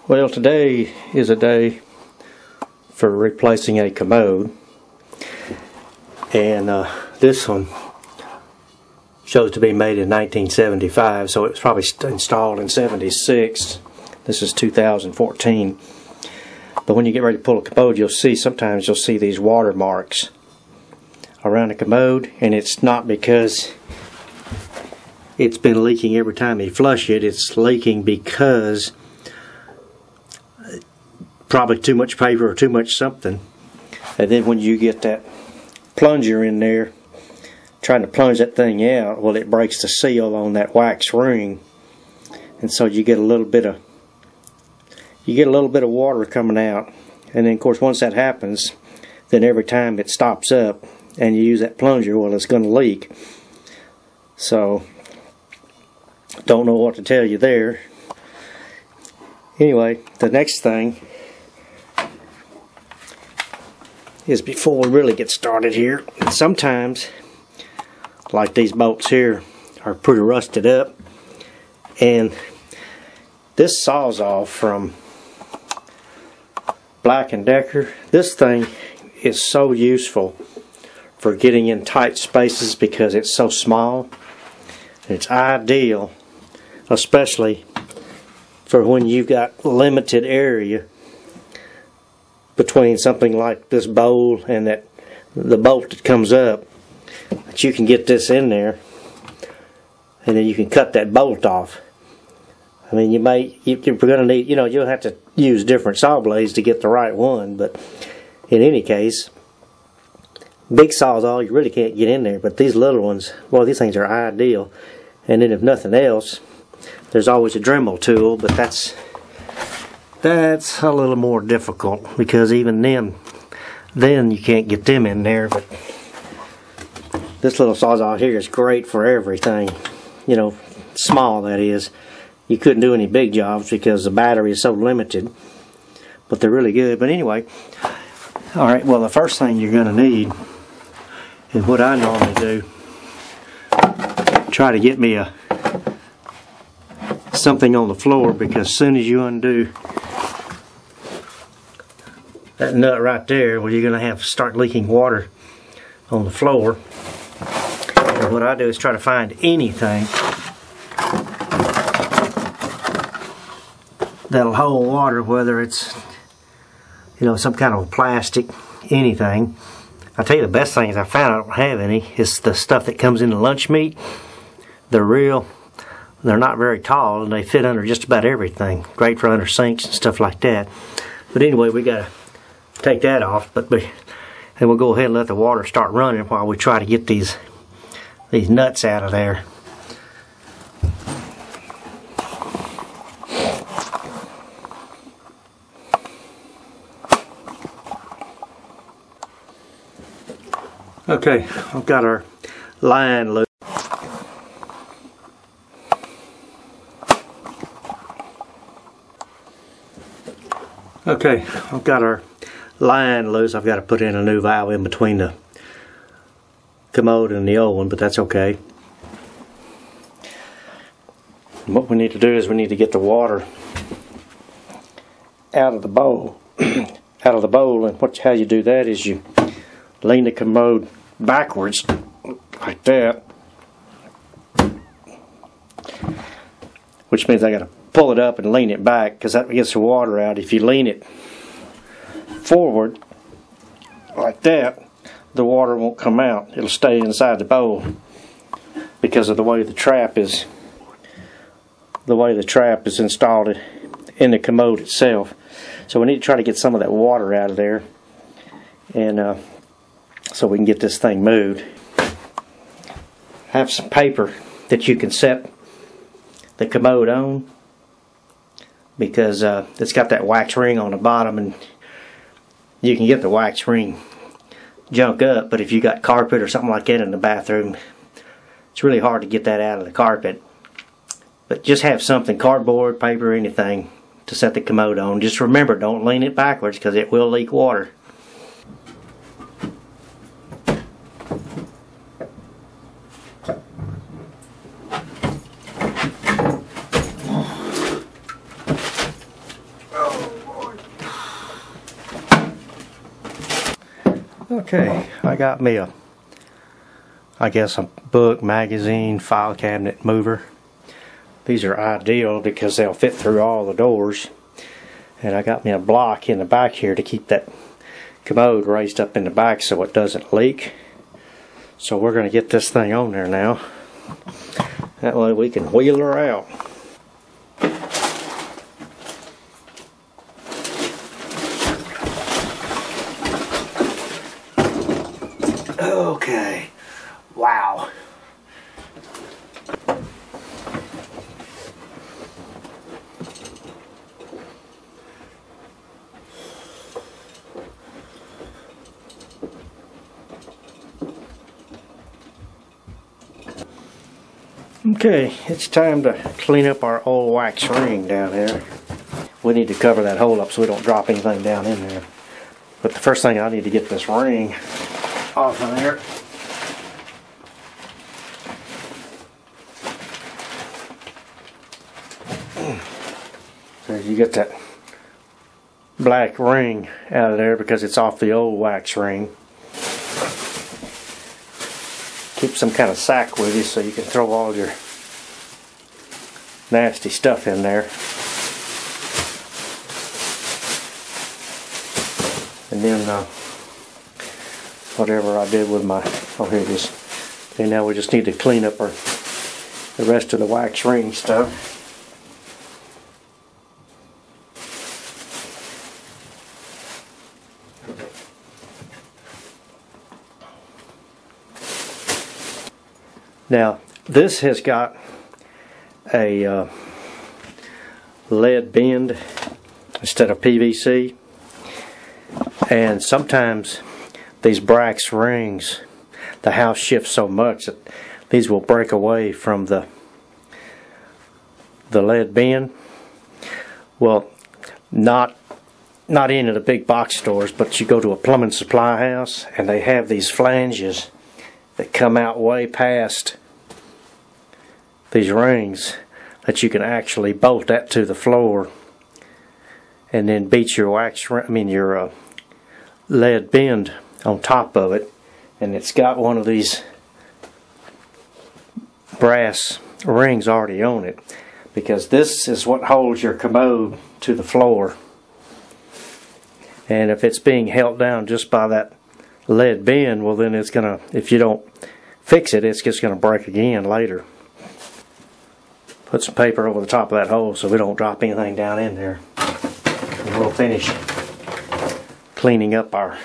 Well, today is a day for replacing a commode, and this one shows to be made in 1975, so it was probably installed in 76. This is 2014. But when you get ready to pull a commode, sometimes you'll see these watermarks around the commode, and it's not because it's been leaking every time you flush it. It's leaking because probably too much paper or too much something, and then when you get that plunger in there trying to plunge that thing out, well, it breaks the seal on that wax ring, and so you get a little bit of water coming out. And then of course once that happens, then every time it stops up and you use that plunger, well, it's going to leak. So don't know what to tell you there. Anyway, the next thing is, before we really get started here, sometimes, like these bolts here, are pretty rusted up, and this Sawzall from Black & Decker, this thing is so useful for getting in tight spaces because it's so small. It's ideal, especially for when you've got limited area between something like this bowl and the bolt that comes up, that you can get this in there and then you can cut that bolt off. I mean, you're going to need, you'll have to use different saw blades to get the right one, but in any case, big Sawzall, you really can't get in there, but these little ones, well, these things are ideal. And then if nothing else, there's always a Dremel tool, but that's a little more difficult, because even then you can't get them in there. But this little Sawzall here is great for everything, small, that is. You couldn't do any big jobs because the battery is so limited, but they're really good. But anyway, alright, well, the first thing you're going to need is what I normally do. Try to get me something on the floor, because as soon as you undo that nut right there, well, you're going to start leaking water on the floor. And what I do is try to find anything that'll hold water, whether it's some kind of plastic, anything. I tell you, the best things I found, I don't have any, is the stuff that comes in the lunch meat. They're not very tall, and they fit under just about everything. Great for under sinks and stuff like that. But anyway, we gotta take that off, and we'll go ahead and let the water start running while we try to get these nuts out of there. Okay, I've got our line loose. Okay, I've got our line loose. I've got to put in a new valve in between the commode and the old one, but that's okay. And what we need to do is we need to get the water out of the bowl. And how you do that is you lean the commode backwards like that, which means I got to pull it up and lean it back, because that gets the water out. If you lean it forward like that, the water won't come out. It'll stay inside the bowl because of the way the trap is installed in the commode itself. So we need to try to get some of that water out of there, and so we can get this thing moved. Have some paper that you can set the commode on, because it's got that wax ring on the bottom, and you can get the wax ring junk up, but if you got carpet or something like that in the bathroom, it's really hard to get that out of the carpet. But just have something, cardboard, paper, anything, to set the commode on. Just remember, don't lean it backwards, because it will leak water. Okay, I got me I guess a book, magazine, file cabinet mover. These are ideal because they'll fit through all the doors. And I got me a block in the back here to keep that commode raised up in the back so it doesn't leak. So we're going to get this thing on there now. That way we can wheel her out. Okay. Wow. Okay, it's time to clean up our old wax ring down here. We need to cover that hole up so we don't drop anything down in there. But the first thing, I need to get this ring off of there. So you get that black ring out of there because it's off the old wax ring. Keep some kind of sack with you so you can throw all your nasty stuff in there. And then whatever I did with my, oh here it is. And now we just need to clean up the rest of the wax ring stuff. Now this has got a lead bend instead of PVC, and sometimes these brass rings, the house shifts so much that these will break away from the lead bend. Well, not any of the big box stores, but you go to a plumbing supply house and they have these flanges that come out way past these rings that you can actually bolt that to the floor and then beat your your lead bend on top of it, and it's got one of these brass rings already on it, because this is what holds your commode to the floor, and if it's being held down just by that lead bend, well then it's gonna, if you don't fix it, it's just gonna break again later. Put some paper over the top of that hole so we don't drop anything down in there. And we'll finish cleaning up our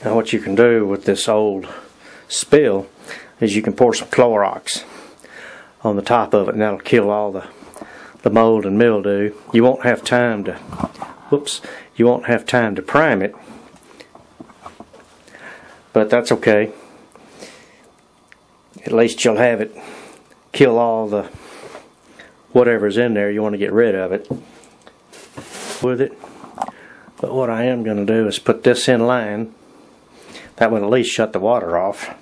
Now what you can do with this old spill is you can pour some Clorox on the top of it, and that'll kill all the mold and mildew. You won't have time to prime it, but that's okay. At least you'll have it kill all the whatever's in there. You want to get rid of it with it. But what I am going to do is put this in line. That would at least shut the water off.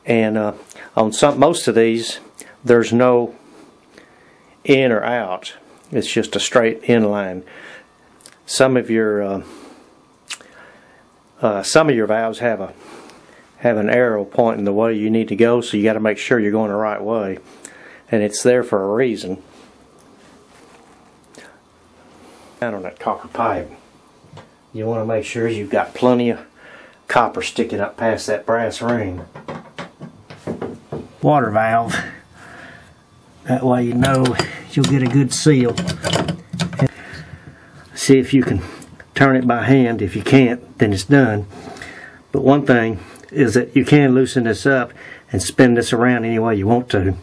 And on most of these, there's no in or out. It's just a straight in line. Some of your valves have an arrow pointing the way you need to go, so you got to make sure you're going the right way, and it's there for a reason. Down on that copper pipe, you want to make sure you've got plenty of copper sticking up past that brass ring. Water valve. That way you know you'll get a good seal. See if you can turn it by hand. If you can't, then it's done. But one thing is that you can loosen this up and spin this around any way you want to.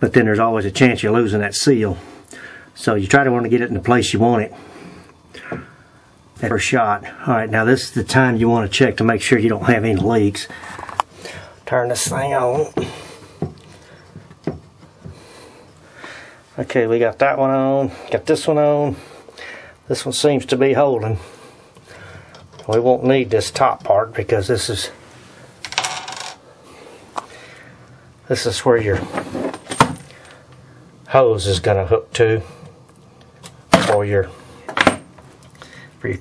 But then there's always a chance you're losing that seal. So you try to want to get it in the place you want it. That first shot. Alright, now this is the time you want to check to make sure you don't have any leaks. Turn this thing on. Okay, we got that one on. Got this one on. This one seems to be holding. We won't need this top part because this is where your hose is going to hook to for your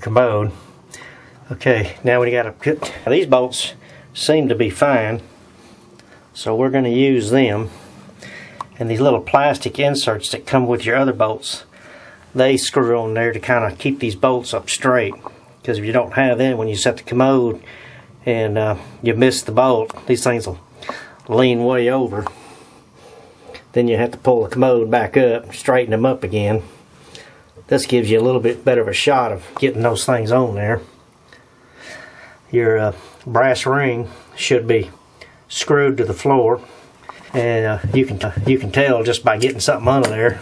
commode. Okay, now we got to put these bolts. Seem to be fine, so we're going to use them. And these little plastic inserts that come with your other bolts, they screw on there to kind of keep these bolts up straight. Because if you don't have them when you set the commode and you miss the bolt, these things will lean way over. Then you have to pull the commode back up, straighten them up again. This gives you a little bit better of a shot of getting those things on there. Your brass ring should be screwed to the floor, and you can tell just by getting something under there.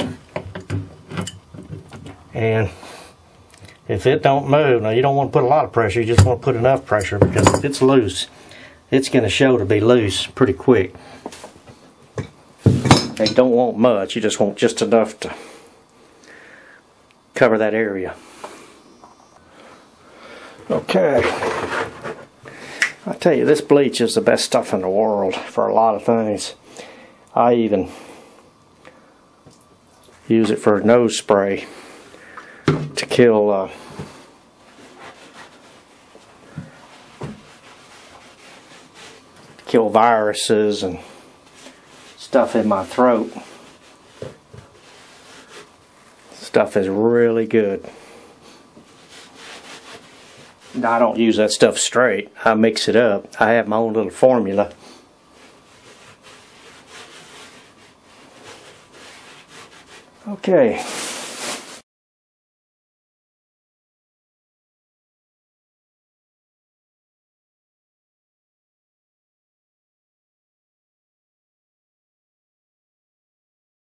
And if it don't move, now you don't want to put a lot of pressure, you just want to put enough pressure, because if it's loose, it's going to show to be loose pretty quick. And you don't want much, you just want just enough to cover that area. Okay, I tell you, this bleach is the best stuff in the world for a lot of things. I even use it for nose spray to kill viruses and stuff in my throat. Stuff is really good. Now, I don't use that stuff straight. I mix it up. I have my own little formula. Okay.